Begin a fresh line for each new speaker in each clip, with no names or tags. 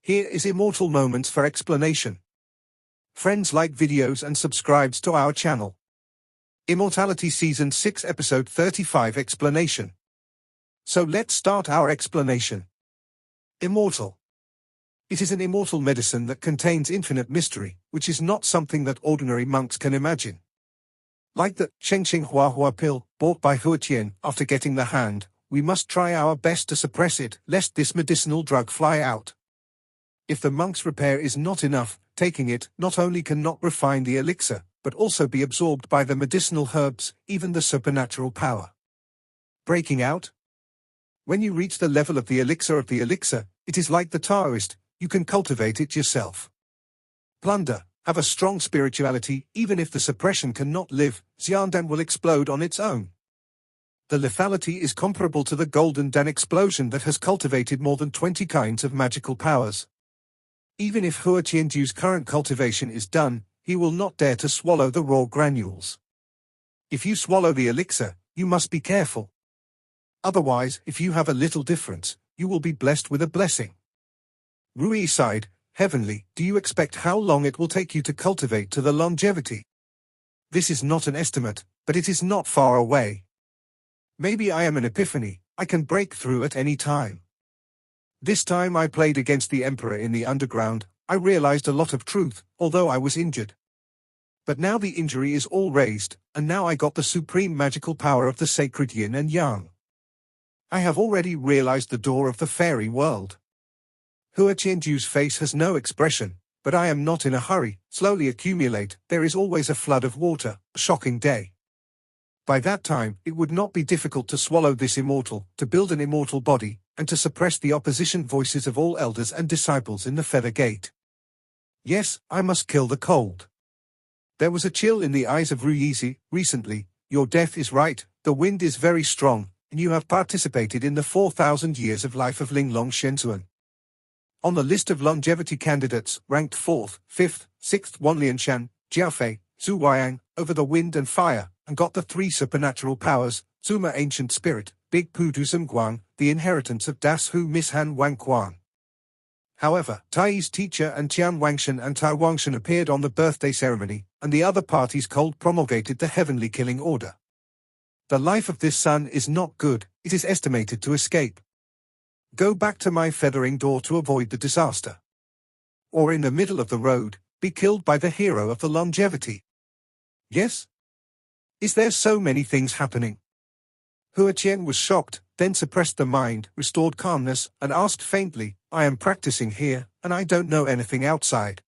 Here is Immortal Moments for explanation. Friends, like videos and subscribes to our channel. Immortality Season 6 Episode 35 Explanation. So let's start our explanation. Immortal. It is an immortal medicine that contains infinite mystery, which is not something that ordinary monks can imagine. Like the Shengxing Hua Hua pill, bought by Huatian after getting the hand, we must try our best to suppress it, lest this medicinal drug fly out. If the monk's repair is not enough, taking it not only cannot refine the elixir, but also be absorbed by the medicinal herbs, even the supernatural power. Breaking out? When you reach the level of the elixir, it is like the Taoist, you can cultivate it yourself. Plunder, have a strong spirituality, even if the suppression cannot live, Xiandan will explode on its own. The lethality is comparable to the Golden Dan explosion that has cultivated more than 20 kinds of magical powers. Even if Hua Qianju's current cultivation is done, he will not dare to swallow the raw granules. If you swallow the elixir, you must be careful. Otherwise, if you have a little difference, you will be blessed with a blessing. Rui sighed, heavenly, do you expect how long it will take you to cultivate to the longevity? This is not an estimate, but it is not far away. Maybe I am an epiphany, I can break through at any time. This time I played against the Emperor in the underground, I realized a lot of truth, although I was injured. But now the injury is all raised, and now I got the supreme magical power of the sacred yin and yang. I have already realized the door of the fairy world. Hua Qianju's face has no expression, but I am not in a hurry, slowly accumulate, there is always a flood of water, a shocking day. By that time, it would not be difficult to swallow this immortal, to build an immortal body, and to suppress the opposition voices of all elders and disciples in the Feather Gate. Yes, I must kill the cold. There was a chill in the eyes of Ruyizi. Recently, your death is right, the wind is very strong, and you have participated in the 4,000 years of life of Linglong Shenzhuan. On the list of longevity candidates, ranked 4th, 5th, 6th Wanlianshan, Jiafei, Zhu Weiang, over the wind and fire, and got the 3 supernatural powers, Zuma Ancient Spirit, Big Pudu Guang, the inheritance of Das Hu Mishan Wang Quan. However, Tai's teacher and Tian Wangshan and Tai Wangshan appeared on the birthday ceremony, and the other parties cold promulgated the heavenly killing order. The life of this son is not good, it is estimated to escape. Go back to my feathering door to avoid the disaster. Or in the middle of the road, be killed by the hero of the longevity. Yes? Is there so many things happening? Hua Qian was shocked, then suppressed the mind, restored calmness, and asked faintly, I am practicing here, and I don't know anything outside.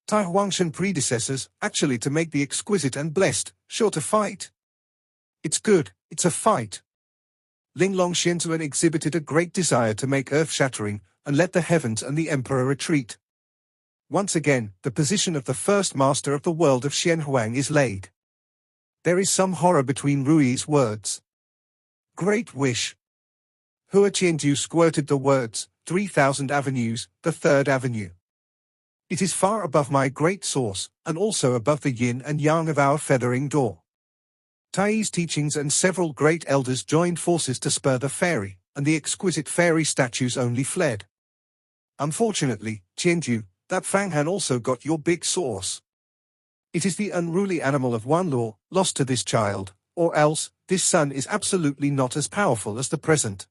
Tai Huangshan predecessors, actually to make the exquisite and blessed, sure to fight. It's good, it's a fight. Linglong Shenzhuan exhibited a great desire to make earth-shattering, and let the heavens and the emperor retreat. Once again, the position of the first master of the world of Xianhuang is laid. There is some horror between Rui's words. Great wish. Hua Qianju squirted the words, 3,000 avenues, the 3rd avenue. It is far above my great source, and also above the yin and yang of our feathering door. Tai's teachings and several great elders joined forces to spur the fairy, and the exquisite fairy statues only fled. Unfortunately, Qianju, that Fanghan also got your big source. It is the unruly animal of one law, lost to this child, or else, this son is absolutely not as powerful as the present.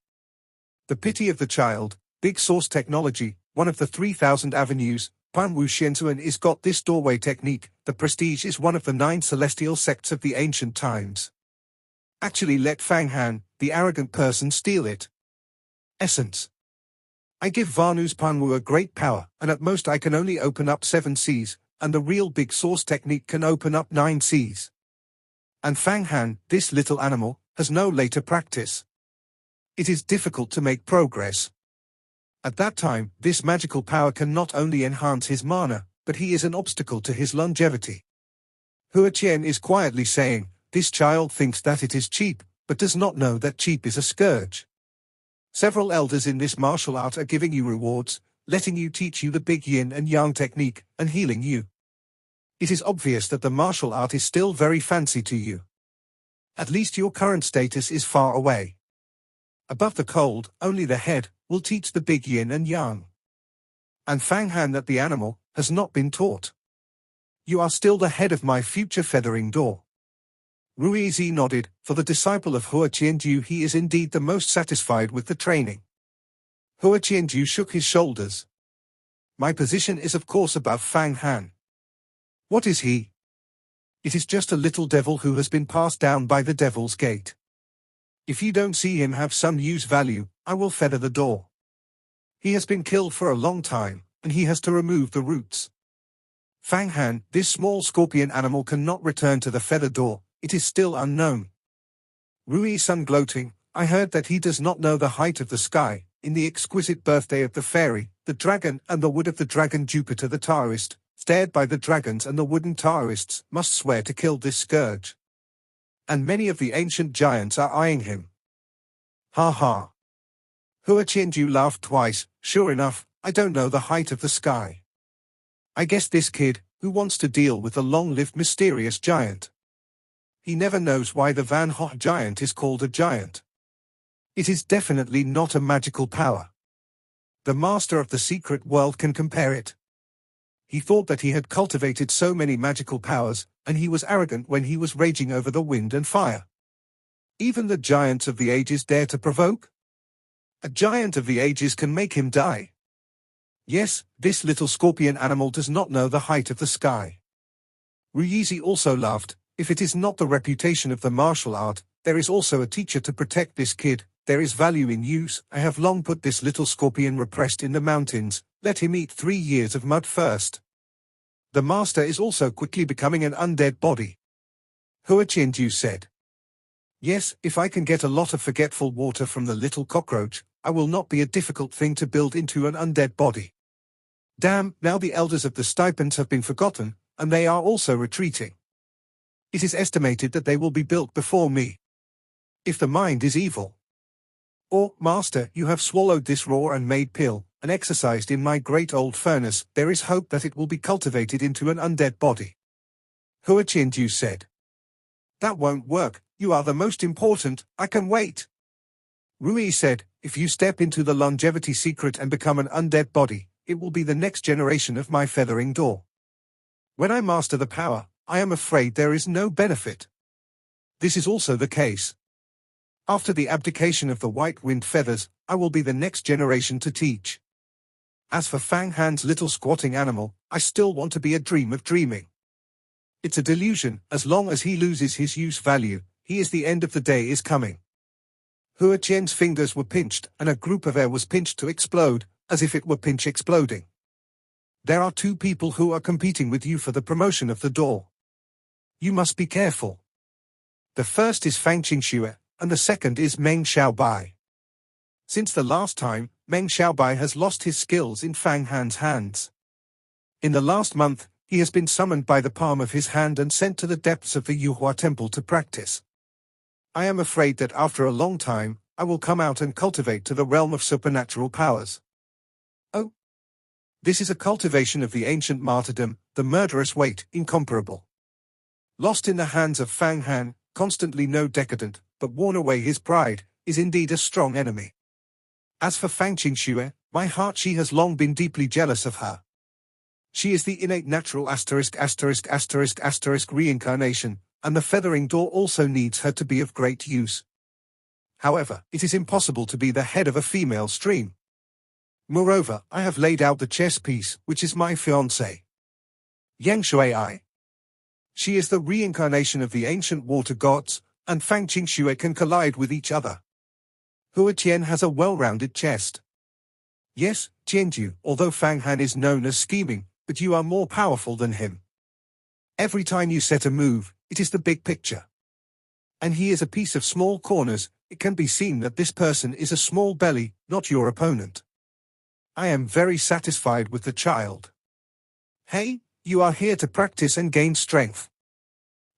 The pity of the child, big source technology, one of the 3,000 avenues, Panwu Shenzhuan is got this doorway technique, the prestige is one of the 9 celestial sects of the ancient times. Actually let Fanghan, the arrogant person, steal it. Essence. I give Vanu's Panwu a great power, and at most I can only open up 7 seas, and the real big source technique can open up 9 seas. And Fanghan, this little animal, has no later practice. It is difficult to make progress. At that time, this magical power can not only enhance his mana, but he is an obstacle to his longevity. Hua Qian is quietly saying, this child thinks that it is cheap, but does not know that cheap is a scourge. Several elders in this martial art are giving you rewards, letting you teach you the big yin and yang technique, and healing you. It is obvious that the martial art is still very fancy to you. At least your current status is far away. Above the cold, only the head will teach the big yin and yang. And Fang Han that the animal has not been taught. You are still the head of my future feathering door. Ruizi nodded. For the disciple of Hua Qianju, he is indeed the most satisfied with the training. Hua Qianju shook his shoulders. My position is of course above Fang Han. What is he? It is just a little devil who has been passed down by the Devil's Gate. If you don't see him have some use value, I will feather the door. He has been killed for a long time, and he has to remove the roots. Fang Han, this small scorpion animal cannot return to the feather door, it is still unknown. Rui Sun gloating, I heard that he does not know the height of the sky. In the exquisite birthday of the fairy, the dragon and the wood of the dragon Jupiter the Taoist, stared by the dragons and the wooden Taoists, must swear to kill this scourge. And many of the ancient giants are eyeing him. Ha ha. Hua Qianju laughed twice. Sure enough, I don't know the height of the sky. I guess this kid, who wants to deal with the long-lived mysterious giant. He never knows why the Van Ho giant is called a giant. It is definitely not a magical power. The master of the secret world can compare it. He thought that he had cultivated so many magical powers, and he was arrogant when he was raging over the wind and fire. Even the giants of the ages dare to provoke? A giant of the ages can make him die. Yes, this little scorpion animal does not know the height of the sky. Ruizi also laughed. If it is not the reputation of the martial art, there is also a teacher to protect this kid. There is value in use. I have long put this little scorpion repressed in the mountains. Let him eat 3 years of mud first. The master is also quickly becoming an undead body. Hua Qianju said. Yes, if I can get a lot of forgetful water from the little cockroach, I will not be a difficult thing to build into an undead body. Damn, now the elders of the stipends have been forgotten, and they are also retreating. It is estimated that they will be built before me. If the mind is evil. Or, master, you have swallowed this raw and made pill, and exercised in my great old furnace, there is hope that it will be cultivated into an undead body. Hua Qianju said. That won't work, you are the most important, I can wait. Rui said, if you step into the longevity secret and become an undead body, it will be the next generation of my feathering door. When I master the power, I am afraid there is no benefit. This is also the case. After the abdication of the white winged feathers, I will be the next generation to teach. As for Fang Han's little squatting animal, I still want to be a dream of dreaming. It's a delusion. As long as he loses his use value, he is the end of the day is coming. Hua Qian's fingers were pinched, and a group of air was pinched to explode, as if it were pinch exploding. There are 2 people who are competing with you for the promotion of the door. You must be careful. The first is Fang Qingxue, and the second is Meng Xiaobai. Since the last time, Meng Xiaobai has lost his skills in Fang Han's hands. In the last month, he has been summoned by the palm of his hand and sent to the depths of the Yuhua temple to practice. I am afraid that after a long time, I will come out and cultivate to the realm of supernatural powers. Oh. This is a cultivation of the ancient martyrdom, the murderous weight, incomparable. Lost in the hands of Fang Han, constantly no decadent, but worn away his pride, is indeed a strong enemy. As for Fang Qingxue, my heart, she has long been deeply jealous of her. She is the innate natural **** reincarnation, and the feathering door also needs her to be of great use. However, it is impossible to be the head of a female stream. Moreover, I have laid out the chess piece, which is my fiancée. Yang Shuai. She is the reincarnation of the ancient water gods, and Fang Qingxue can collide with each other. Hua Qian has a well-rounded chest. Yes, Qianju, although Fang Han is known as scheming, but you are more powerful than him. Every time you set a move, it is the big picture. And he is a piece of small corners. It can be seen that this person is a small belly, not your opponent. I am very satisfied with the child. Hey, you are here to practice and gain strength.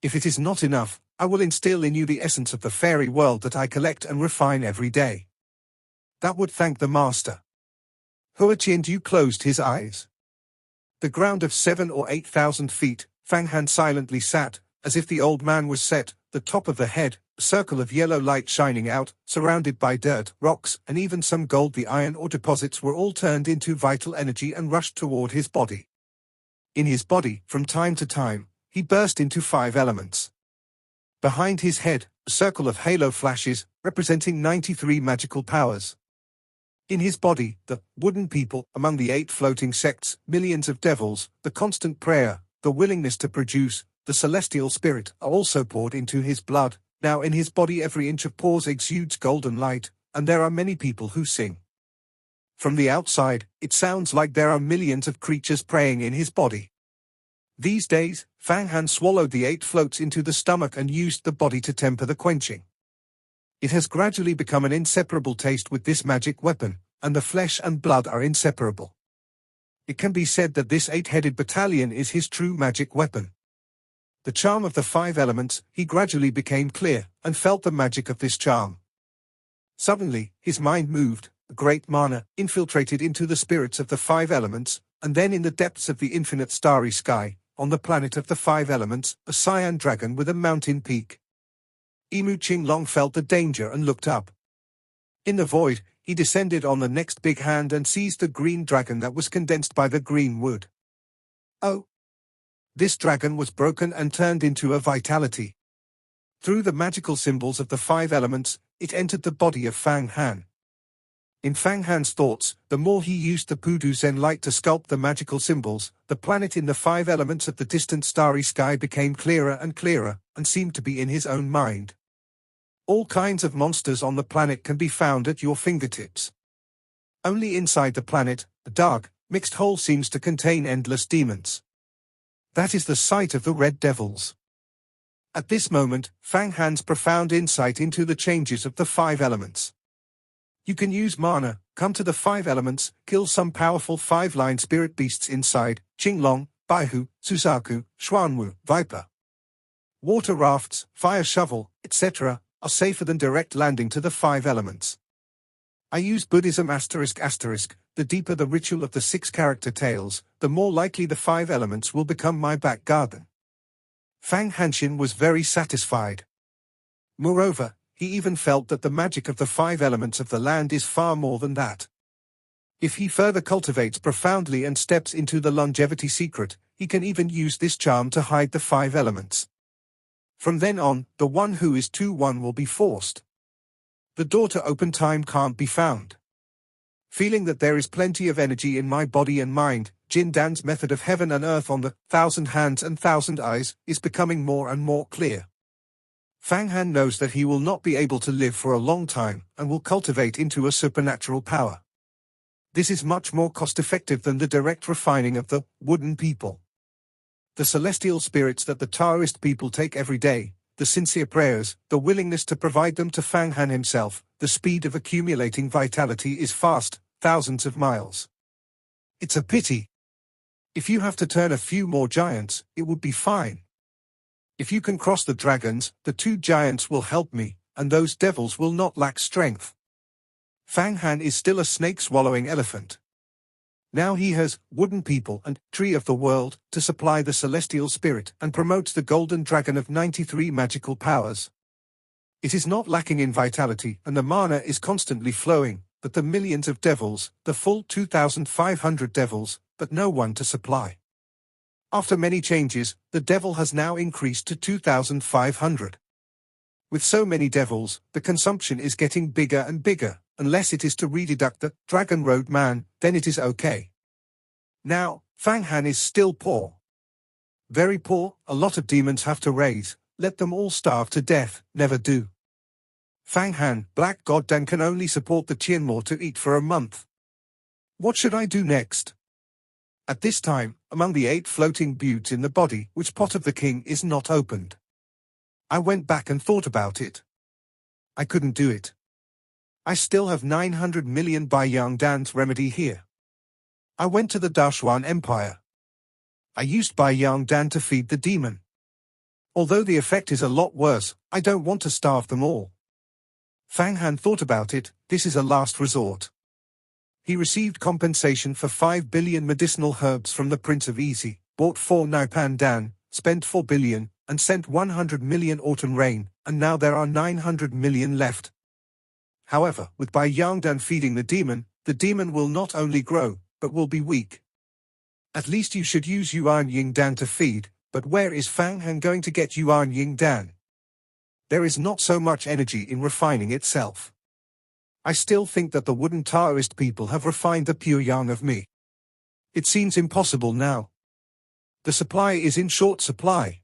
If it is not enough, I will instill in you the essence of the fairy world that I collect and refine every day. That would thank the master. Hua Qianju closed his eyes. The ground of 7,000 or 8,000 feet, Fang Han silently sat, as if the old man was set, the the top of the head, a circle of yellow light shining out, surrounded by dirt, rocks, and even some gold. The iron ore deposits were all turned into vital energy and rushed toward his body. In his body, from time to time, he burst into 5 elements. Behind his head, a circle of halo flashes, representing 93 magical powers. In his body, the wooden people, among the 8 floating sects, millions of devils, the constant prayer, the willingness to produce, the celestial spirit, are also poured into his blood. Now in his body every inch of pores exudes golden light, and there are many people who sing. From the outside, it sounds like there are millions of creatures praying in his body. These days, Fang Han swallowed the 8 floats into the stomach and used the body to temper the quenching. It has gradually become an inseparable taste with this magic weapon, and the flesh and blood are inseparable. It can be said that this 8-headed battalion is his true magic weapon. The charm of the 5 elements, he gradually became clear, and felt the magic of this charm. Suddenly, his mind moved, a great mana infiltrated into the spirits of the 5 elements, and then in the depths of the infinite starry sky, on the planet of the 5 elements, a cyan dragon with a mountain peak. Emu Qinglong felt the danger and looked up. In the void, he descended on the next big hand and seized the green dragon that was condensed by the green wood. Oh! This dragon was broken and turned into a vitality. Through the magical symbols of the 5 elements, it entered the body of Fang Han. In Fang Han's thoughts, the more he used the Pudu Zen light to sculpt the magical symbols, the planet in the 5 elements of the distant starry sky became clearer and clearer, and seemed to be in his own mind. All kinds of monsters on the planet can be found at your fingertips. Only inside the planet, a dark, mixed hole seems to contain endless demons. That is the site of the Red Devils. At this moment, Fang Han's profound insight into the changes of the 5 elements. You can use mana, come to the 5 elements, kill some powerful 5-line spirit beasts inside, Qinglong, Baihu, Suzaku, Xuanwu, Viper. Water rafts, fire shovel, etc., are safer than direct landing to the 5 elements. I use Buddhism ****. The deeper the ritual of the 6-character tales, the more likely the 5 elements will become my back garden. Fang Hanshin was very satisfied. Moreover, he even felt that the magic of the 5 elements of the land is far more than that. If he further cultivates profoundly and steps into the longevity secret, he can even use this charm to hide the 5 elements. From then on, the one who is 2-1 will be forced. The door to open time can't be found. Feeling that there is plenty of energy in my body and mind, Jin Dan's method of heaven and earth on the 1,000 hands and 1,000 eyes is becoming more and more clear. Fang Han knows that he will not be able to live for a long time, and will cultivate into a supernatural power. This is much more cost-effective than the direct refining of the wooden people. The celestial spirits that the Taoist people take every day, the sincere prayers, the willingness to provide them to Fang Han himself, the speed of accumulating vitality is fast, thousands of miles. It's a pity. If you have to turn a few more giants, it would be fine. If you can cross the dragons, the 2 giants will help me, and those devils will not lack strength. Fang Han is still a snake-swallowing elephant. Now he has wooden people and tree of the world to supply the celestial spirit and promotes the golden dragon of 93 magical powers. It is not lacking in vitality and the mana is constantly flowing, but the millions of devils, the full 2,500 devils, but no one to supply. After many changes, the devil has now increased to 2,500. With so many devils, the consumption is getting bigger and bigger. Unless it is to rededuct the Dragon Road man, then it is okay. Now, Fang Han is still poor. Very poor, a lot of demons have to raise, let them all starve to death, never do. Fang Han, Black God Dan can only support the Tianmo to eat for a month. What should I do next? At this time, among the 8 floating buttes in the body, which pot of the king is not opened? I went back and thought about it. I couldn't do it. I still have 900 million Bai Yang Dan's remedy here. I went to the Dashuan Empire. I used Bai Yang Dan to feed the demon. Although the effect is a lot worse, I don't want to starve them all. Fang Han thought about it, this is a last resort. He received compensation for 5 billion medicinal herbs from the Prince of Easy, bought 4 Naipan Dan, spent 4 billion, and sent 100 million autumn rain, and now there are 900 million left. However, with Bai Yangdan feeding the demon will not only grow, but will be weak. At least you should use Yuan Yingdan to feed, but where is Fang Han going to get Yuan Yingdan? There is not so much energy in refining itself. I still think that the wooden Taoist people have refined the pure yang of me. It seems impossible now. The supply is in short supply.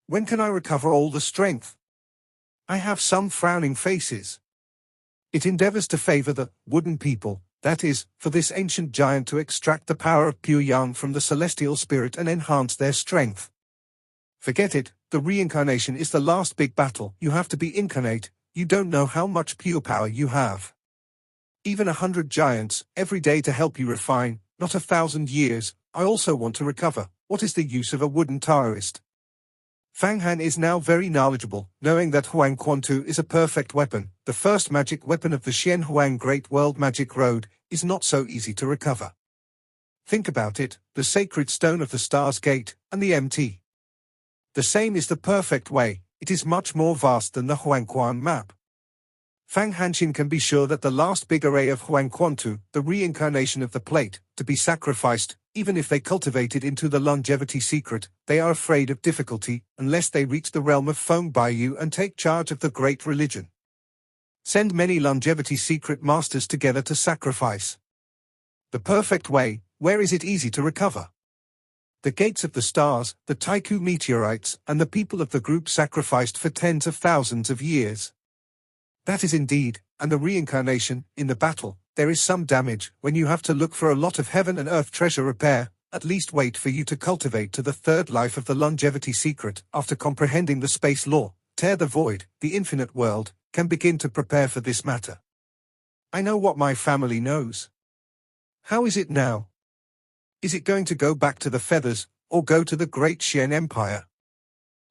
When can I recover all the strength? I have some frowning faces. It endeavors to favor the wooden people, that is, for this ancient giant to extract the power of pure yang from the celestial spirit and enhance their strength. Forget it, the reincarnation is the last big battle. You have to be incarnate, you don't know how much pure power you have. Even 100 giants, every day to help you refine, not 1,000 years, I also want to recover. What is the use of a wooden Taoist? Fang Han is now very knowledgeable, knowing that Huang Quantu is a perfect weapon. The first magic weapon of the Xian Huang Great World Magic Road is not so easy to recover. Think about it, the sacred stone of the Stars Gate, and the MT. The same is the perfect way, it is much more vast than the Huangquan map. Fang Hanqin can be sure that the last big array of Huang Quantu, the reincarnation of the plate, to be sacrificed, even if they cultivate it into the longevity secret, they are afraid of difficulty, unless they reach the realm of Feng Baiyu and take charge of the great religion. Send many longevity secret masters together to sacrifice. The perfect way, where is it easy to recover? The gates of the stars, the Taiku meteorites, and the people of the group sacrificed for tens of thousands of years. That is indeed, and the reincarnation, in the battle, there is some damage. When you have to look for a lot of heaven and earth treasure repair, at least wait for you to cultivate to the third life of the longevity secret. After comprehending the space law, tear the void, the infinite world, can begin to prepare for this matter. I know what my family knows. How is it now? Is it going to go back to the feathers, or go to the great Xian Empire?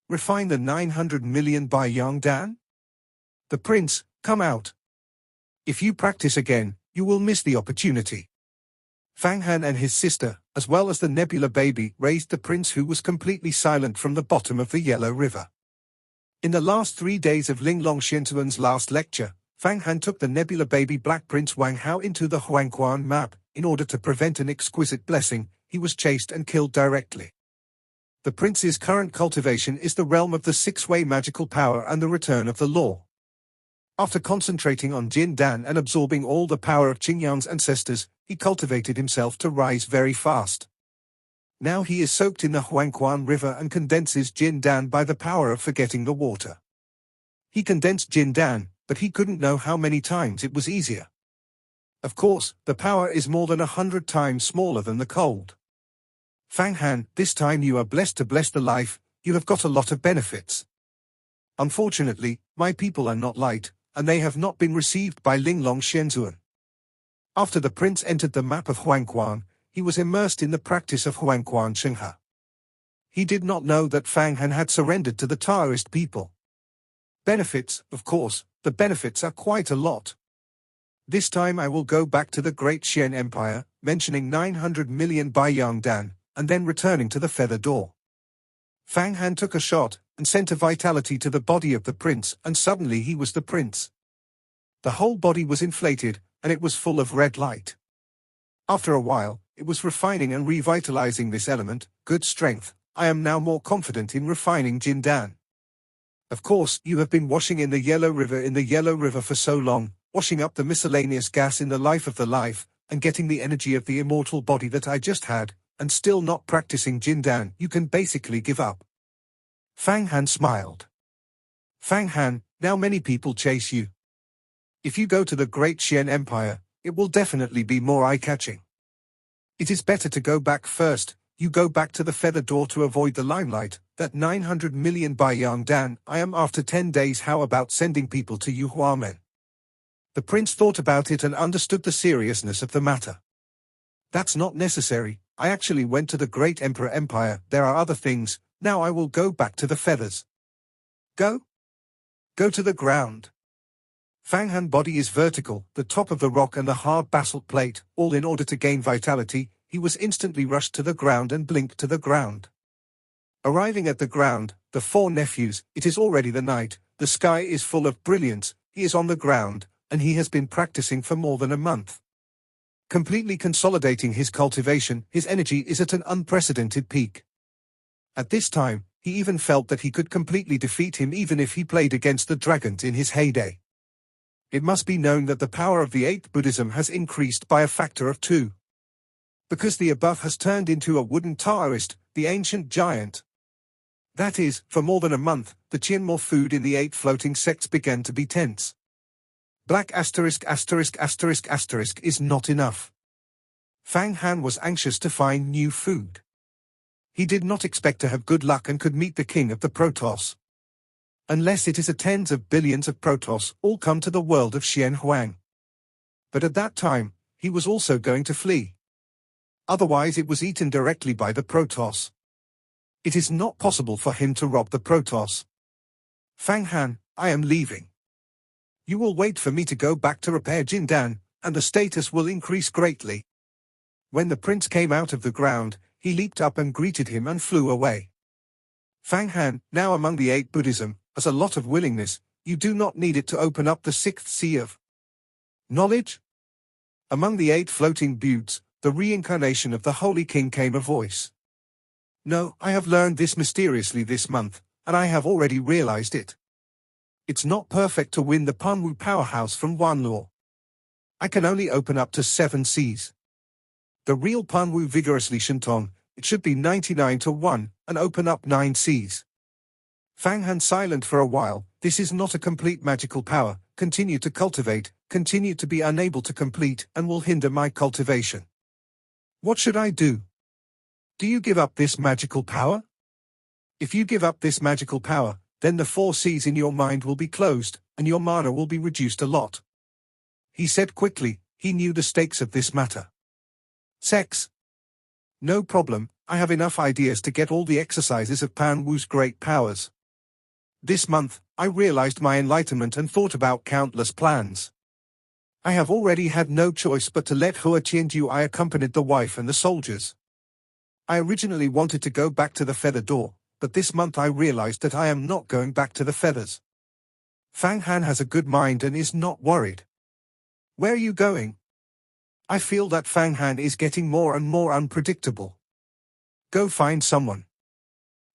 Refine the 900 million Bai Yangdan? The prince, come out. If you practice again, you will miss the opportunity. Fang Han and his sister, as well as the Nebula baby, raised the prince who was completely silent from the bottom of the Yellow River. In the last 3 days of Linglong Xiantuan's last lecture, Fang Han took the Nebula baby Black Prince Wang Hao into the Huangquan map. In order to prevent an exquisite blessing, he was chased and killed directly. The prince's current cultivation is the realm of the six-way magical power and the return of the law. After concentrating on Jin Dan and absorbing all the power of Qingyan's ancestors, he cultivated himself to rise very fast. Now he is soaked in the Huangquan River and condenses Jin Dan by the power of forgetting the water. He condensed Jin Dan, but he couldn't know how many times it was easier. Of course, the power is more than 100 times smaller than the cold. Fang Han, this time you are blessed to bless the life, you have got a lot of benefits. Unfortunately, my people are not light, and they have not been received by Linglong Xianzuan. After the prince entered the map of Huangquan, he was immersed in the practice of Huangquan Shenghe. He did not know that Fang Han had surrendered to the Taoist people. Benefits, of course, the benefits are quite a lot. This time I will go back to the great Xian Empire, mentioning 900 million Bai Yangdan, and then returning to the feather door. Fang Han took a shot, and sent a vitality to the body of the prince, and suddenly he was the prince. The whole body was inflated, and it was full of red light. After a while, it was refining and revitalizing this element, good strength. I am now more confident in refining Jin Dan. Of course, you have been washing in the Yellow River for so long, washing up the miscellaneous gas in the life of the life, and getting the energy of the immortal body that I just had, and still not practicing Jin Dan. You can basically give up. Fang Han smiled. Fang Han, now many people chase you. If you go to the great Xian Empire, it will definitely be more eye-catching. It is better to go back first. You go back to the feather door to avoid the limelight, that 900 million Bai Yangdan. I am after 10 days. How about sending people to you Huamen? The prince thought about it and understood the seriousness of the matter. That's not necessary. I actually went to the great Emperor Empire. There are other things. Now I will go back to the feathers. Go? Go to the ground. Fang Han body is vertical, the top of the rock and the hard basalt plate, all in order to gain vitality. He was instantly rushed to the ground and blinked to the ground. Arriving at the ground, the four nephews, it is already the night, the sky is full of brilliance, he is on the ground, and he has been practicing for more than a month. Completely consolidating his cultivation, his energy is at an unprecedented peak. At this time, he even felt that he could completely defeat him even if he played against the dragons in his heyday. It must be known that the power of the 8th Buddhism has increased by a factor of 2. Because the above has turned into a wooden Taoist, the ancient giant. That is, for more than a month, the Chianmore food in the 8 floating sects began to be tense. Black asterisk asterisk asterisk asterisk is not enough. Fang Han was anxious to find new food. He did not expect to have good luck and could meet the king of the Protoss. Unless it is a tens of billions of Protoss all come to the world of Xian Huang. But at that time, he was also going to flee. Otherwise it was eaten directly by the Protoss. It is not possible for him to rob the Protoss. Fang Han, I am leaving. You will wait for me to go back to repair Jindan, and the status will increase greatly. When the prince came out of the ground, he leaped up and greeted him and flew away. Fang Han, now among the 8 Buddhism, has a lot of willingness, you do not need it to open up the 6th sea of knowledge. Among the 8 floating buttes, the reincarnation of the Holy King came a voice. No, I have learned this mysteriously this month, and I have already realized it. It's not perfect to win the Panwu powerhouse from Wanluo. I can only open up to 7 seas. The real Panwu vigorously Shinton, it should be 99-1, and open up 9 seas. Fang Han silent for a while, this is not a complete magical power, continue to cultivate, continue to be unable to complete, and will hinder my cultivation. What should I do? Do you give up this magical power? If you give up this magical power, then the 4 seas in your mind will be closed, and your mana will be reduced a lot. He said quickly, he knew the stakes of this matter. Sex. No problem, I have enough ideas to get all the exercises of Pan Wu's great powers. This month, I realized my enlightenment and thought about countless plans. I have already had no choice but to let Hua Qianju. I accompanied the wife and the soldiers. I originally wanted to go back to the feather door, but this month I realized that I am not going back to the feathers. Fang Han has a good mind and is not worried. Where are you going? I feel that Fang Han is getting more and more unpredictable. Go find someone.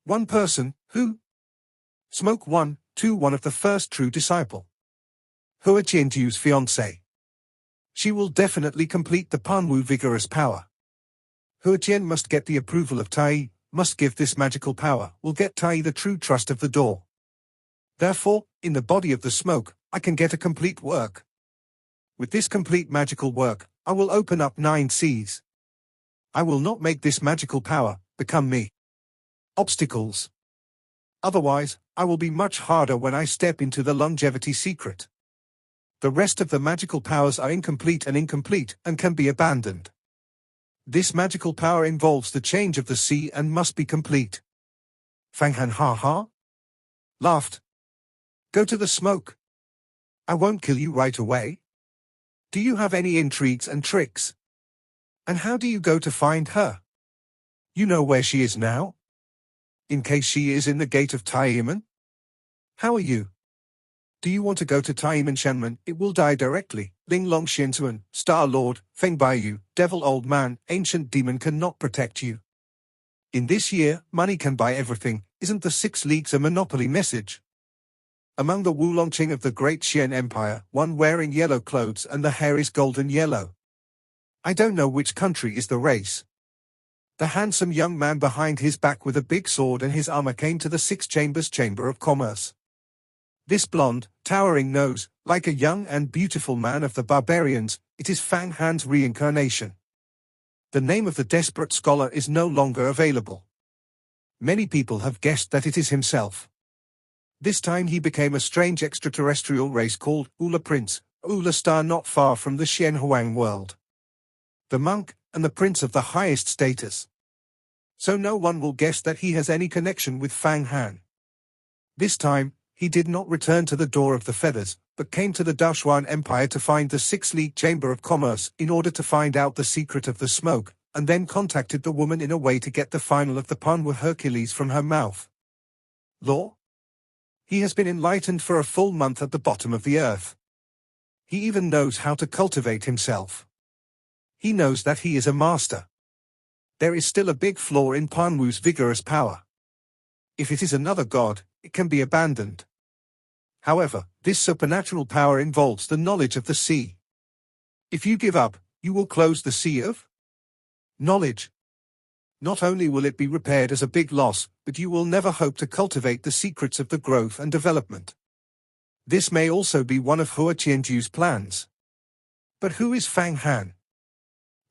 One person, who? Smoke 1, 2 one of the first true disciple. Hua Qianju's fiancée. She will definitely complete the Panwu vigorous power. Hua Qian must get the approval of Tai, must give this magical power, will get Tai the true trust of the door. Therefore, in the body of the smoke, I can get a complete work. With this complete magical work, I will open up 9 seas. I will not make this magical power become me. Obstacles. Otherwise, I will be much harder when I step into the longevity secret. The rest of the magical powers are incomplete and can be abandoned. This magical power involves the change of the sea and must be complete. Fang Han ha laughed. Go to the smoke. I won't kill you right away. Do you have any intrigues and tricks? And how do you go to find her? You know where she is now? In case she is in the gate of Taiyiman? How are you? Do you want to go to Taiyiman Shanman? It will die directly. Ling Long Xianzuan, Star Lord, Feng Baiyu, Devil Old Man, Ancient Demon cannot protect you. In this year, money can buy everything. Isn't the 6 leagues a monopoly message? Among the Wulongqing of the Great Xian Empire, one wearing yellow clothes and the hair is golden yellow. I don't know which country is the race. The handsome young man behind his back with a big sword and his armor came to the 6 Chambers Chamber of Commerce. This blonde, towering nose, like a young and beautiful man of the barbarians, it is Fang Han's reincarnation. The name of the desperate scholar is no longer available. Many people have guessed that it is himself. This time he became a strange extraterrestrial race called Ula Prince, Ula Star not far from the Xian Huang world. The monk, and the prince of the highest status. So no one will guess that he has any connection with Fang Han. This time, he did not return to the door of the feathers, but came to the Daoshuan Empire to find the 6 League Chamber of Commerce in order to find out the secret of the smoke, and then contacted the woman in a way to get the final of the Panwu Hercules from her mouth. Law? He has been enlightened for a full month at the bottom of the earth. He even knows how to cultivate himself. He knows that he is a master. There is still a big flaw in Panwu's vigorous power. If it is another god, it can be abandoned. However, this supernatural power involves the knowledge of the sea. If you give up, you will close the sea of knowledge. Not only will it be repaired as a big loss, but you will never hope to cultivate the secrets of the growth and development. This may also be one of Hua Qianju's plans. But who is Fang Han?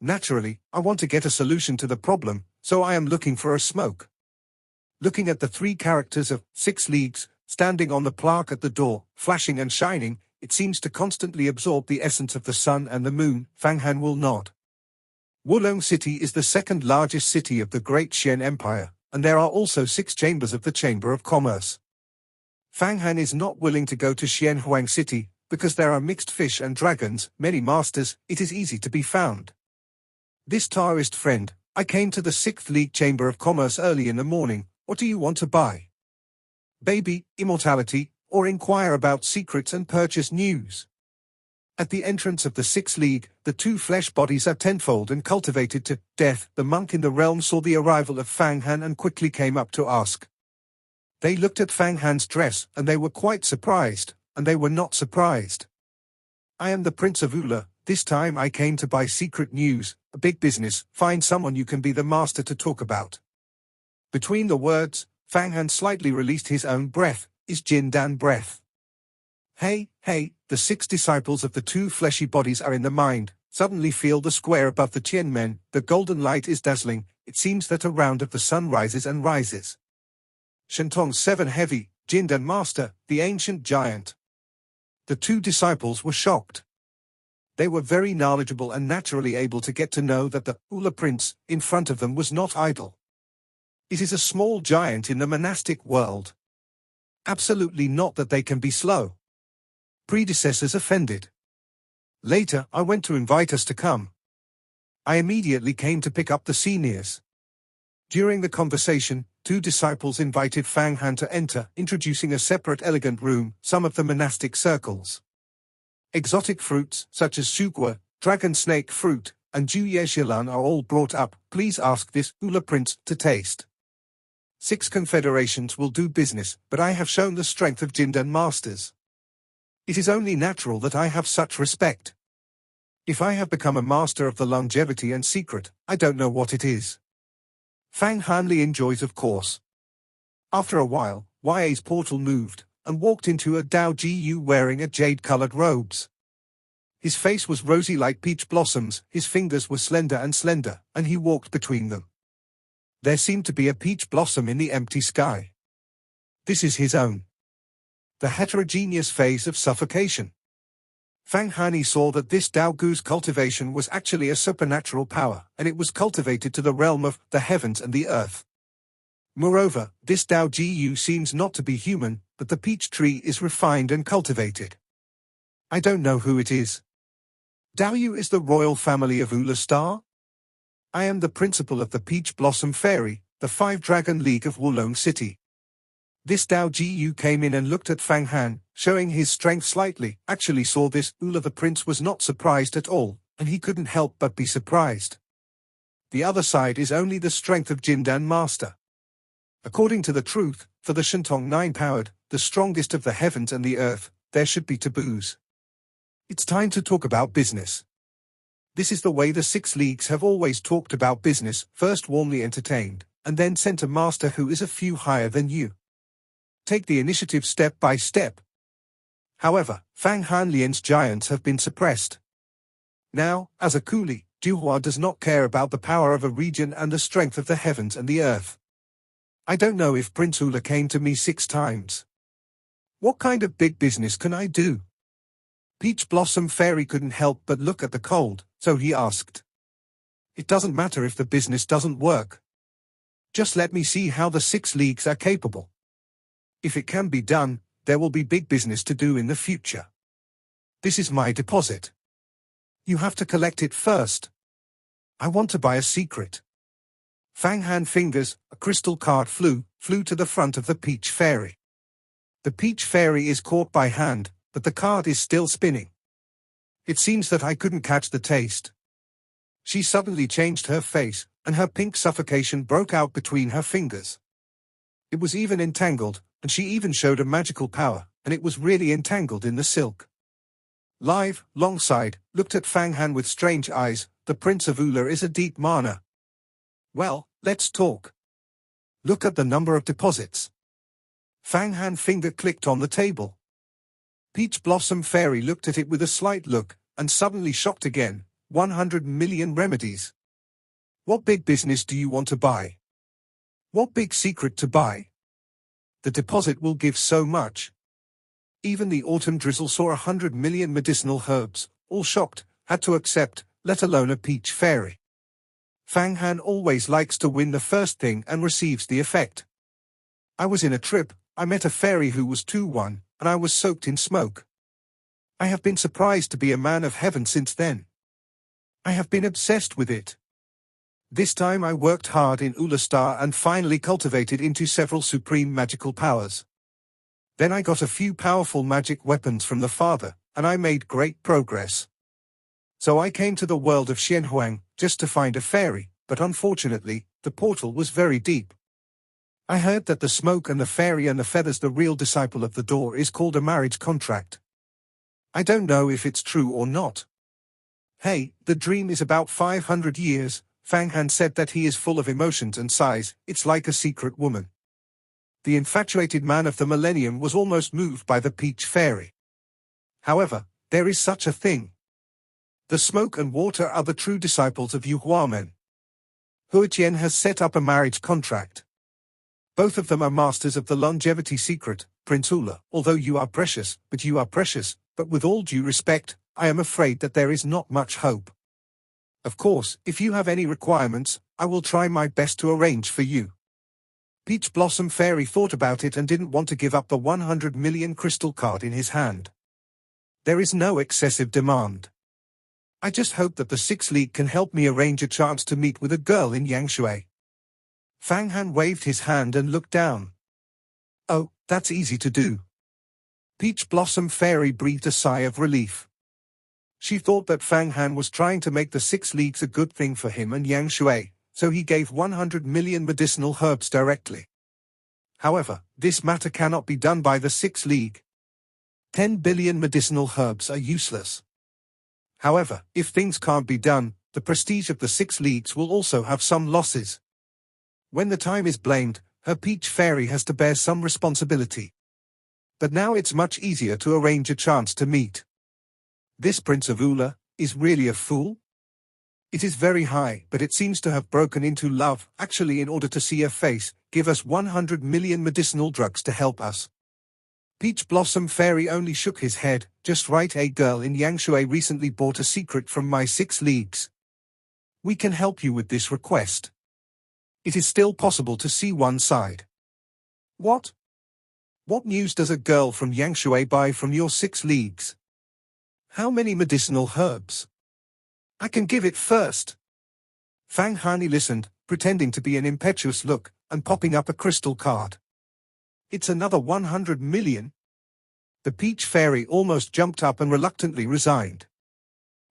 Naturally, I want to get a solution to the problem, so I am looking for a smoke. Looking at the 3 characters of 6 leagues, standing on the plaque at the door, flashing and shining, it seems to constantly absorb the essence of the sun and the moon. Fang Han will nod. Wulong City is the second largest city of the Great Xian Empire, and there are also 6 chambers of the Chamber of Commerce. Fang Han is not willing to go to Xianhuang City, because there are mixed fish and dragons, many masters, it is easy to be found. This Taoist friend, I came to the 6th League Chamber of Commerce early in the morning. What do you want to buy? Baby, immortality, or inquire about secrets and purchase news? At the entrance of the 6th League, the 2 flesh bodies are tenfold and cultivated to death. The monk in the realm saw the arrival of Fang Han and quickly came up to ask. They looked at Fang Han's dress, and they were quite surprised, and they were not surprised. I am the Prince of Ula. This time I came to buy secret news, a big business. Find someone you can be the master to talk about. Between the words, Fang Han slightly released his own breath, his Jindan breath. Hey, the 6 disciples of the 2 fleshy bodies are in the mind. Suddenly feel the square above the Tianmen. The golden light is dazzling. It seems that a round of the sun rises and rises. Shentong's 7 heavy, Jindan master, the ancient giant. The 2 disciples were shocked. They were very knowledgeable and naturally able to get to know that the Ula prince in front of them was not idle. It is a small giant in the monastic world. Absolutely not that they can be slow. Predecessors offended. Later, I went to invite us to come. I immediately came to pick up the seniors. During the conversation, 2 disciples invited Fang Han to enter, introducing a separate elegant room, some of the monastic circles. Exotic fruits, such as sugwa, dragon snake fruit, and Juyeshilan are all brought up. Please ask this Ula prince to taste. 6 confederations will do business, but I have shown the strength of Jindan masters. It is only natural that I have such respect. If I have become a master of the longevity and secret, I don't know what it is. Fang Hanli enjoys, of course. After a while, Ya's portal moved, and walked into a Dao Jiyu wearing a jade-colored robes. His face was rosy like peach blossoms, his fingers were slender, and he walked between them. There seemed to be a peach blossom in the empty sky. This is his own. The heterogeneous phase of suffocation. Fang Hani saw that this Dao Gu's cultivation was actually a supernatural power, and it was cultivated to the realm of the heavens and the earth. Moreover, this Dao Jiyu seems not to be human, but the peach tree is refined and cultivated. I don't know who it is. Daoyu is the royal family of Ula Star? I am the principal of the Peach Blossom Fairy, the 5-Dragon League of Wulong City. This Dao Jiyu came in and looked at Fang Han, showing his strength slightly. Actually saw this, Ula the prince was not surprised at all, and he couldn't help but be surprised. The other side is only the strength of Jindan Master. According to the truth, for the Shentong 9-powered, the strongest of the heavens and the earth, there should be taboos. It's time to talk about business. This is the way the 6 leagues have always talked about business, first warmly entertained, and then sent a master who is a few higher than you. Take the initiative step by step. However, Fang Hanlian's giants have been suppressed. Now, as a coolie, Juhua does not care about the power of a region and the strength of the heavens and the earth. I don't know if Prince Ula came to me 6 times. What kind of big business can I do? Peach Blossom Fairy couldn't help but look at the cold, so he asked. It doesn't matter if the business doesn't work. Just let me see how the 6 leagues are capable. If it can be done, there will be big business to do in the future. This is my deposit. You have to collect it first. I want to buy a secret. Fang Han fingers, a crystal card flew to the front of the Peach Fairy. The Peach Fairy is caught by hand, but the card is still spinning. It seems that I couldn't catch the taste. She suddenly changed her face, and her pink suffocation broke out between her fingers. It was even entangled, and she even showed a magical power, and it was really entangled in the silk. Live, Longside, looked at Fang Han with strange eyes. The Prince of Ula is a deep mana. Well, let's talk. Look at the number of deposits. Fang Han finger clicked on the table. Peach Blossom Fairy looked at it with a slight look, and suddenly shocked again. 100 million remedies. What big business do you want to buy? What big secret to buy? The deposit will give so much. Even the autumn drizzle saw 100 million medicinal herbs, all shocked, had to accept, let alone a Peach Fairy. Fang Han always likes to win the first thing and receives the effect. I was in a trip, I met a fairy who was 2-1, and I was soaked in smoke. I have been surprised to be a man of heaven since then. I have been obsessed with it. This time I worked hard in Ulastar and finally cultivated into several supreme magical powers. Then I got a few powerful magic weapons from the father, and I made great progress. So I came to the world of Xianhuang, just to find a fairy, but unfortunately, the portal was very deep. I heard that the smoke and the fairy and the feathers, the real disciple of the door, is called a marriage contract. I don't know if it's true or not. Hey, the dream is about 500 years, Fang Han said that he is full of emotions and sighs, it's like a secret woman. The infatuated man of the millennium was almost moved by the Peach Fairy. However, there is such a thing. The smoke and water are the true disciples of Yu Huamen. Huijian has set up a marriage contract. Both of them are masters of the longevity secret, Prince Ula. Although you are precious, but with all due respect, I am afraid that there is not much hope. Of course, if you have any requirements, I will try my best to arrange for you. Peach Blossom Fairy thought about it and didn't want to give up the 100 million crystal card in his hand. There is no excessive demand. I just hope that the 6 League can help me arrange a chance to meet with a girl in Yangshui. Fang Han waved his hand and looked down. Oh, that's easy to do. Peach Blossom Fairy breathed a sigh of relief. She thought that Fang Han was trying to make the 6 Leagues a good thing for him and Yangshui, so he gave 100 million medicinal herbs directly. However, this matter cannot be done by the 6 League. 10 billion medicinal herbs are useless. However, if things can't be done, the prestige of the 6 Leagues will also have some losses. When the time is blamed, her Peach Fairy has to bear some responsibility. But now it's much easier to arrange a chance to meet. This Prince of Ula is really a fool? It is very high, but it seems to have broken into love. Actually, in order to see her face, give us 100 million medicinal drugs to help us. Peach Blossom Fairy only shook his head. Just right, a girl in Yangshui recently bought a secret from my 6 Leagues. We can help you with this request. It is still possible to see one side. What? What news does a girl from Yangshui buy from your 6 Leagues? How many medicinal herbs? I can give it first. Fang Hani listened, pretending to be an impetuous look, and popping up a crystal card. It's another 100 million. The Peach Fairy almost jumped up and reluctantly resigned.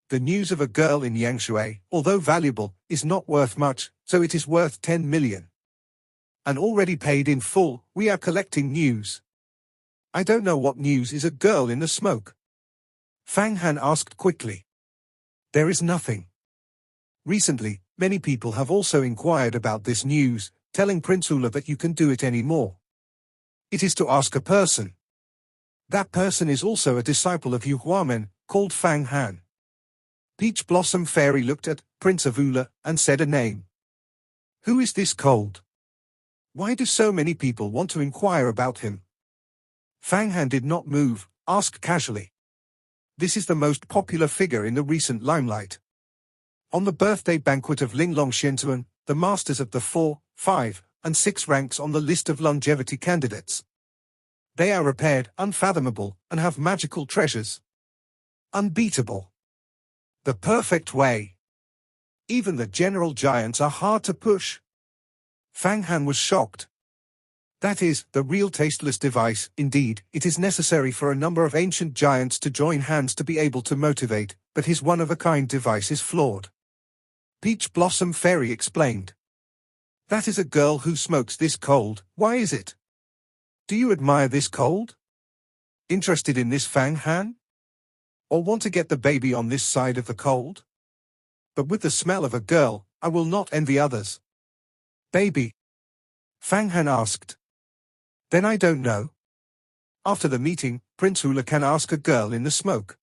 The news of a girl in Yangshui, although valuable, is not worth much, so it is worth 10 million. And already paid in full, we are collecting news. I don't know what news is a girl in the smoke. Fang Han asked quickly. There is nothing. Recently, many people have also inquired about this news, telling Prince Ula that you can do it anymore. It is to ask a person. That person is also a disciple of Yu Huamen, called Fang Han. Peach Blossom Fairy looked at Prince of Ula and said a name. Who is this cold? Why do so many people want to inquire about him? Fang Han did not move, asked casually. This is the most popular figure in the recent limelight. On the birthday banquet of Linglong Xianzuan, the masters of the 4, 5, and 6 ranks on the list of longevity candidates. They are repaired, unfathomable, and have magical treasures. Unbeatable. The perfect way. Even the general giants are hard to push. Fang Han was shocked. That is, the real tasteless device. Indeed, it is necessary for a number of ancient giants to join hands to be able to motivate, but his one-of-a-kind device is flawed. Peach Blossom Fairy explained. That is a girl who smokes this cold. Why is it? Do you admire this cold? Interested in this Fang Han? Or want to get the baby on this side of the cold? But with the smell of a girl, I will not envy others. Baby? Fang Han asked. Then I don't know. After the meeting, Prince Hula can ask a girl in the smoke.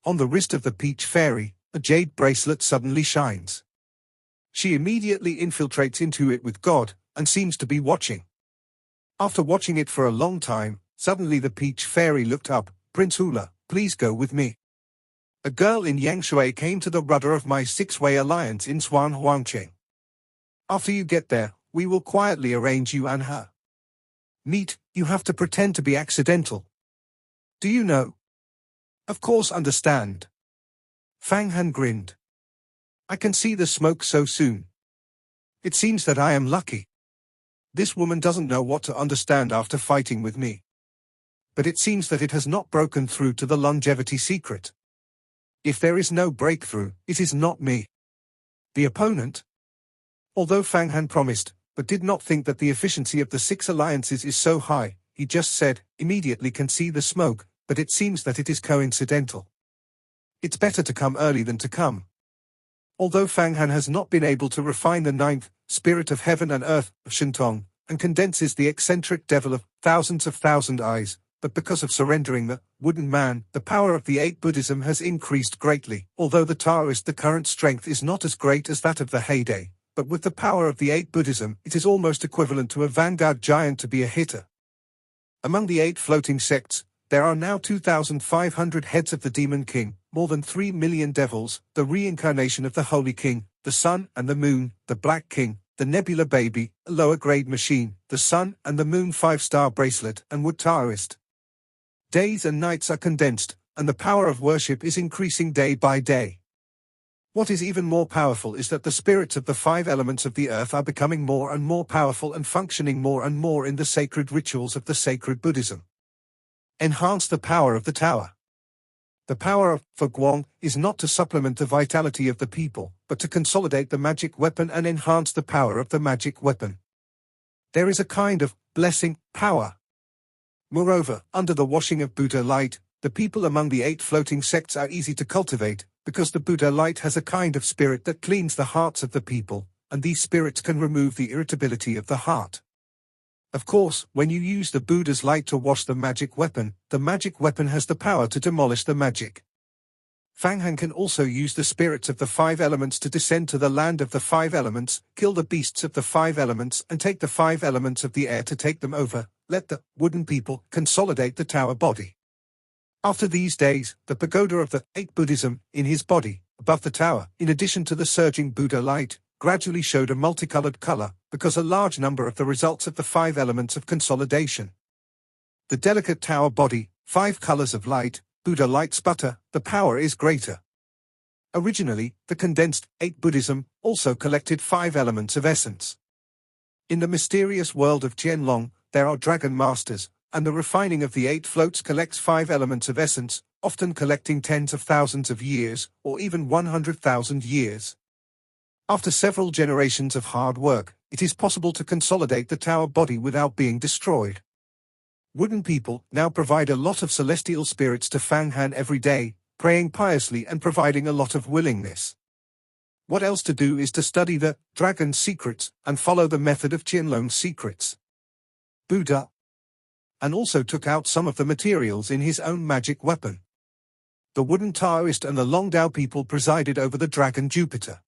On the wrist of the Peach Fairy, a jade bracelet suddenly shines. She immediately infiltrates into it with God, and seems to be watching. After watching it for a long time, suddenly the Peach Fairy looked up. Prince Hula, please go with me. A girl in Yangshui came to the rudder of my six-way alliance in Swan Huangqing. After you get there, we will quietly arrange you and her. Meet, you have to pretend to be accidental. Do you know? Of course understand. Fang Han grinned. I can see the smoke so soon. It seems that I am lucky. This woman doesn't know what to understand after fighting with me. But it seems that it has not broken through to the longevity secret. If there is no breakthrough, it is not me. The opponent? Although Fang Han promised, but did not think that the efficiency of the 6 alliances is so high, he just said, immediately can see the smoke, but it seems that it is coincidental. It's better to come early than to come. Although Fang Han has not been able to refine the 9th, spirit of heaven and earth, of Shentong, and condenses the eccentric devil of thousands of thousand eyes, but because of surrendering the wooden man, the power of the 8 Buddhism has increased greatly. Although the Taoist, the current strength is not as great as that of the heyday, but with the power of the 8 Buddhism, it is almost equivalent to a vanguard giant to be a hitter. Among the 8 floating sects, there are now 2,500 heads of the Demon King, more than 3 million devils, the reincarnation of the Holy King, the Sun and the Moon, the Black King, the Nebula Baby, a lower-grade machine, the Sun and the Moon 5-star bracelet, and Wood Taoist. Days and nights are condensed, and the power of worship is increasing day by day. What is even more powerful is that the spirits of the 5 elements of the earth are becoming more and more powerful and functioning more and more in the sacred rituals of the sacred Buddhism. Enhance the power of the tower. The power of Guang is not to supplement the vitality of the people, but to consolidate the magic weapon and enhance the power of the magic weapon. There is a kind of blessing power. Moreover, under the washing of Buddha light, the people among the 8 floating sects are easy to cultivate, because the Buddha light has a kind of spirit that cleans the hearts of the people, and these spirits can remove the irritability of the heart. Of course, when you use the Buddha's light to wash the magic weapon has the power to demolish the magic. Fang Han can also use the spirits of the 5 elements to descend to the land of the 5 elements, kill the beasts of the 5 elements and take the 5 elements of the air to take them over, let the wooden people consolidate the tower body. After these days, the pagoda of the 8 Buddhism, in his body, above the tower, in addition to the surging Buddha light, gradually showed a multicolored color, because a large number of the results of the 5 elements of consolidation. The delicate tower body, 5 colors of light, Buddha light sputter, the power is greater. Originally, the condensed 8 Buddhism also collected 5 elements of essence. In the mysterious world of Qianlong, there are dragon masters, and the refining of the 8 floats collects 5 elements of essence, often collecting tens of thousands of years, or even 100,000 years. After several generations of hard work, it is possible to consolidate the tower body without being destroyed. Wooden people now provide a lot of celestial spirits to Fang Han every day, praying piously and providing a lot of willingness. What else to do is to study the dragon's secrets and follow the method of Qianlong's secrets. Buddha and also took out some of the materials in his own magic weapon. The wooden Taoist and the Longdao people presided over the dragon Jupiter.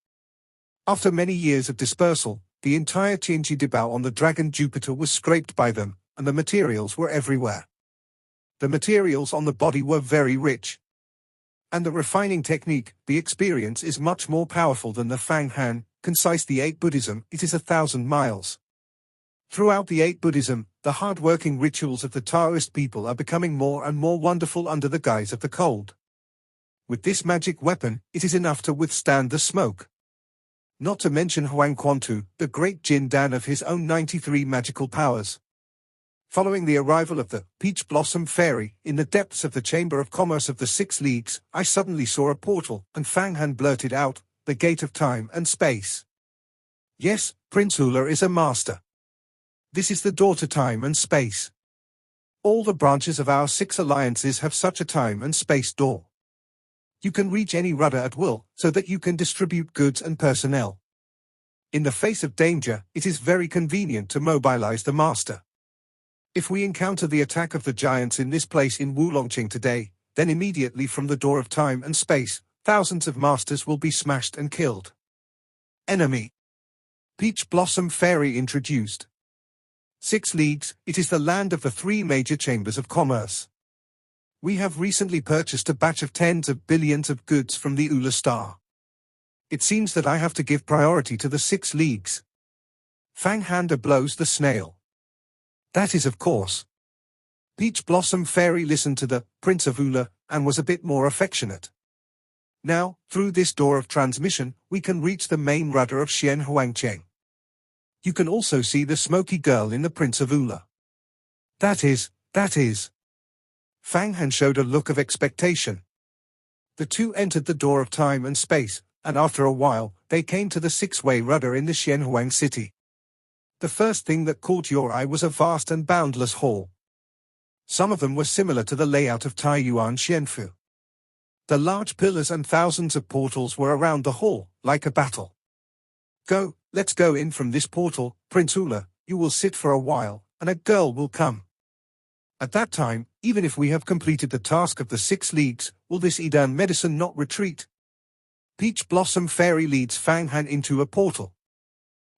After many years of dispersal, the entire Tianji Dibao on the dragon Jupiter was scraped by them, and the materials were everywhere. The materials on the body were very rich. And the refining technique, the experience is much more powerful than the Fang Han, concise the 8 Buddhism, it is 1,000 miles. Throughout the 8 Buddhism, the hard-working rituals of the Taoist people are becoming more and more wonderful under the guise of the cold. With this magic weapon, it is enough to withstand the smoke. Not to mention Huang Quantu, the great Jin Dan of his own 93 magical powers. Following the arrival of the Peach Blossom Fairy in the depths of the Chamber of Commerce of the 6 Leagues, I suddenly saw a portal, and Fang Han blurted out, "The gate of time and space." Yes, Prince Hula is a master. This is the door to time and space. All the branches of our 6 alliances have such a time and space door. You can reach any rudder at will, so that you can distribute goods and personnel. In the face of danger, it is very convenient to mobilize the master. If we encounter the attack of the giants in this place in Wulongqing today, then immediately from the door of time and space, thousands of masters will be smashed and killed. Enemy. Peach Blossom Fairy introduced. 6 Leagues, it is the land of the 3 major chambers of commerce. We have recently purchased a batch of tens of billions of goods from the Ula Star. It seems that I have to give priority to the 6 Leagues. Fang Handa blows the snail. That is of course. Peach Blossom Fairy listened to the Prince of Ula and was a bit more affectionate. Now, through this door of transmission, we can reach the main rudder of Xian Huangcheng. You can also see the smoky girl in the Prince of Ula. That is. Fang Han showed a look of expectation. The two entered the door of time and space, and after a while, they came to the 6-way rudder in the Xianhuang city. The first thing that caught your eye was a vast and boundless hall. Some of them were similar to the layout of Taiyuan Xianfu. The large pillars and thousands of portals were around the hall, like a battle. Let's go in from this portal, Prince Ula, you will sit for a while, and a girl will come. At that time, even if we have completed the task of the 6 Leagues, will this Edan medicine not retreat? Peach Blossom Fairy leads Fang Han into a portal.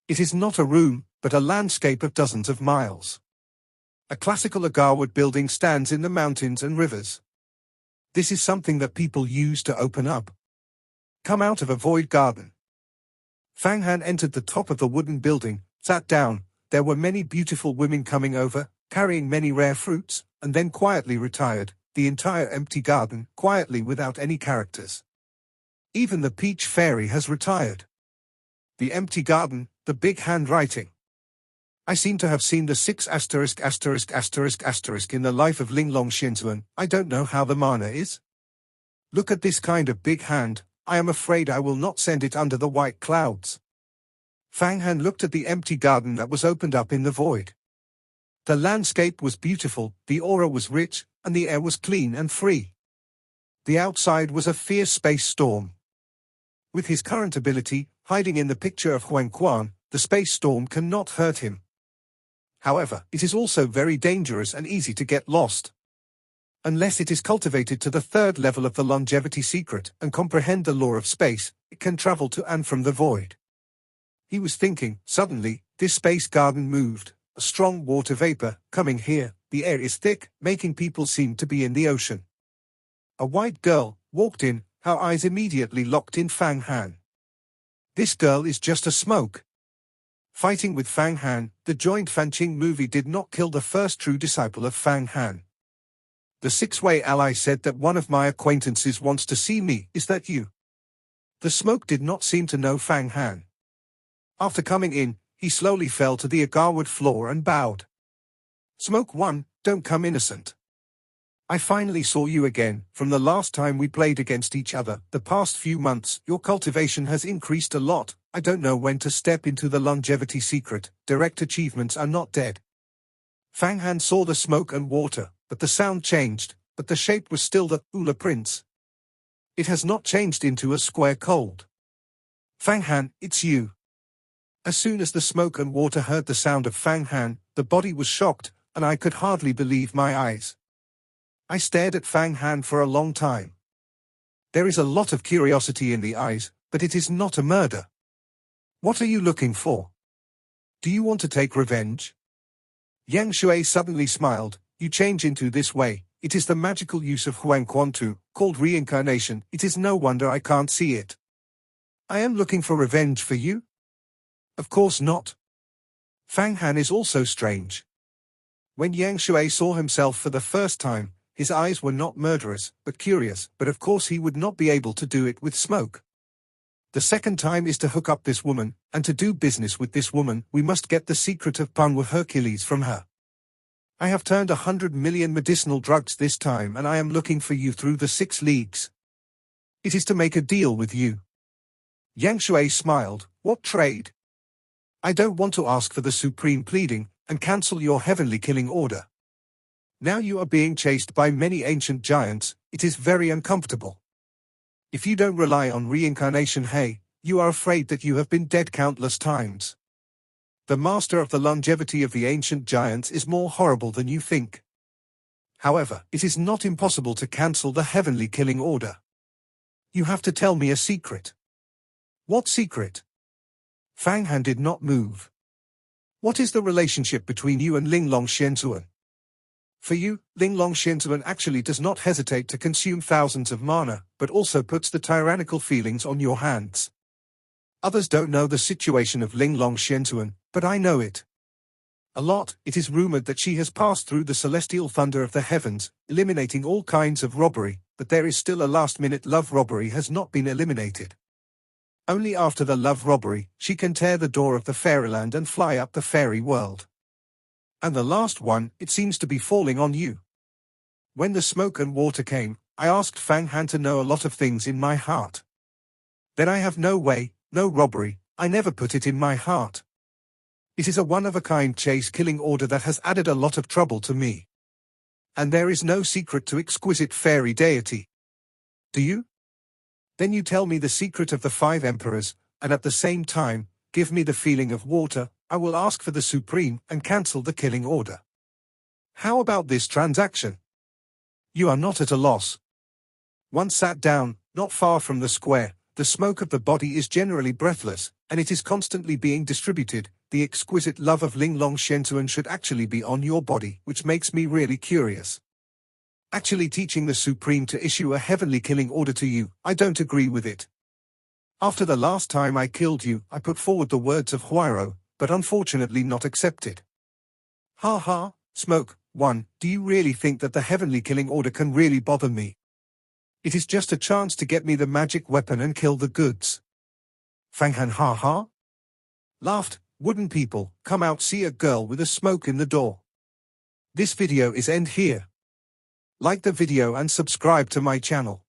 It is not a room, but a landscape of dozens of miles. A classical agarwood building stands in the mountains and rivers. This is something that people use to open up. Come out of a void garden. Fang Han entered the top of the wooden building, sat down. There were many beautiful women coming over, carrying many rare fruits, and then quietly retired, the entire empty garden, quietly without any characters. Even the Peach Fairy has retired. The empty garden, the big handwriting. I seem to have seen the 6 ****** in the life of Linglong Xinzuan. I don't know how the mana is. Look at this kind of big hand, I am afraid I will not send it under the white clouds. Fang Han looked at the empty garden that was opened up in the void. The landscape was beautiful, the aura was rich, and the air was clean and free. The outside was a fierce space storm. With his current ability, hiding in the picture of Huang Quan, the space storm cannot hurt him. However, it is also very dangerous and easy to get lost. Unless it is cultivated to the 3rd level of the longevity secret and comprehend the law of space, it can travel to and from the void. He was thinking, suddenly, this space garden moved, a strong water vapor, coming here, the air is thick, making people seem to be in the ocean. A white girl walked in, her eyes immediately locked in Fang Han. This girl is just a smoke. Fighting with Fang Han, the joint Fanqing movie did not kill the first true disciple of Fang Han. The 6-way ally said that one of my acquaintances wants to see me, is that you? The smoke did not seem to know Fang Han. After coming in, he slowly fell to the agarwood floor and bowed. Smoke 1, don't come innocent. I finally saw you again. From the last time we played against each other, the past few months, your cultivation has increased a lot. I don't know when to step into the longevity secret. Direct achievements are not dead. Fang Han saw the smoke and water, but the sound changed, but the shape was still the Ula Prince. It has not changed into a square cold. Fang Han, it's you. As soon as the smoke and water heard the sound of Fang Han, the body was shocked, and I could hardly believe my eyes. I stared at Fang Han for a long time. There is a lot of curiosity in the eyes, but it is not a murder. What are you looking for? Do you want to take revenge? Yang Shui suddenly smiled. You change into this way. It is the magical use of Huang Quantu, called reincarnation. It is no wonder I can't see it. I am looking for revenge for you? Of course not. Fang Han is also strange. When Yang Shui saw himself for the first time, his eyes were not murderous, but curious, but of course he would not be able to do it with smoke. The second time is to hook up this woman, and to do business with this woman, we must get the secret of Panwa Hercules from her. I have turned 100 million medicinal drugs this time, and I am looking for you through the 6 leagues. It is to make a deal with you. Yang Shui smiled. What trade? I don't want to ask for the supreme pleading, and cancel your heavenly killing order. Now you are being chased by many ancient giants, it is very uncomfortable. If you don't rely on reincarnation, hey, you are afraid that you have been dead countless times. The master of the longevity of the ancient giants is more horrible than you think. However, it is not impossible to cancel the heavenly killing order. You have to tell me a secret. What secret? Fang Han did not move. What is the relationship between you and Linglong Xianzuan? For you, Linglong Xianzuan actually does not hesitate to consume thousands of mana, but also puts the tyrannical feelings on your hands. Others don't know the situation of Linglong Xianzuan, but I know it. A lot. It is rumored that she has passed through the celestial thunder of the heavens, eliminating all kinds of robbery, but there is still a last-minute love robbery has not been eliminated. Only after the love robbery, she can tear the door of the fairyland and fly up the fairy world. And the last one, it seems to be falling on you. When the smoke and water came, I asked Fang Han to know a lot of things in my heart. Then I have no way, no robbery, I never put it in my heart. It is a one-of-a-kind chase-killing order that has added a lot of trouble to me. And there is no secret to exquisite fairy deity. Do you? Then you tell me the secret of the 5 emperors, and at the same time, give me the feeling of water. I will ask for the supreme and cancel the killing order. How about this transaction? You are not at a loss. Once sat down, not far from the square, the smoke of the body is generally breathless, and it is constantly being distributed. The exquisite love of Linglong Xianzuan should actually be on your body, which makes me really curious. Actually teaching the Supreme to issue a heavenly killing order to you, I don't agree with it. After the last time I killed you, I put forward the words of Huairo, but unfortunately not accepted. Ha ha, Smoke, 1, do you really think that the heavenly killing order can really bother me? It is just a chance to get me the magic weapon and kill the goods. Fang Han ha ha? Laughed. Wooden people, come out, see a girl with a smoke in the door. This video is end here. Like the video and subscribe to my channel.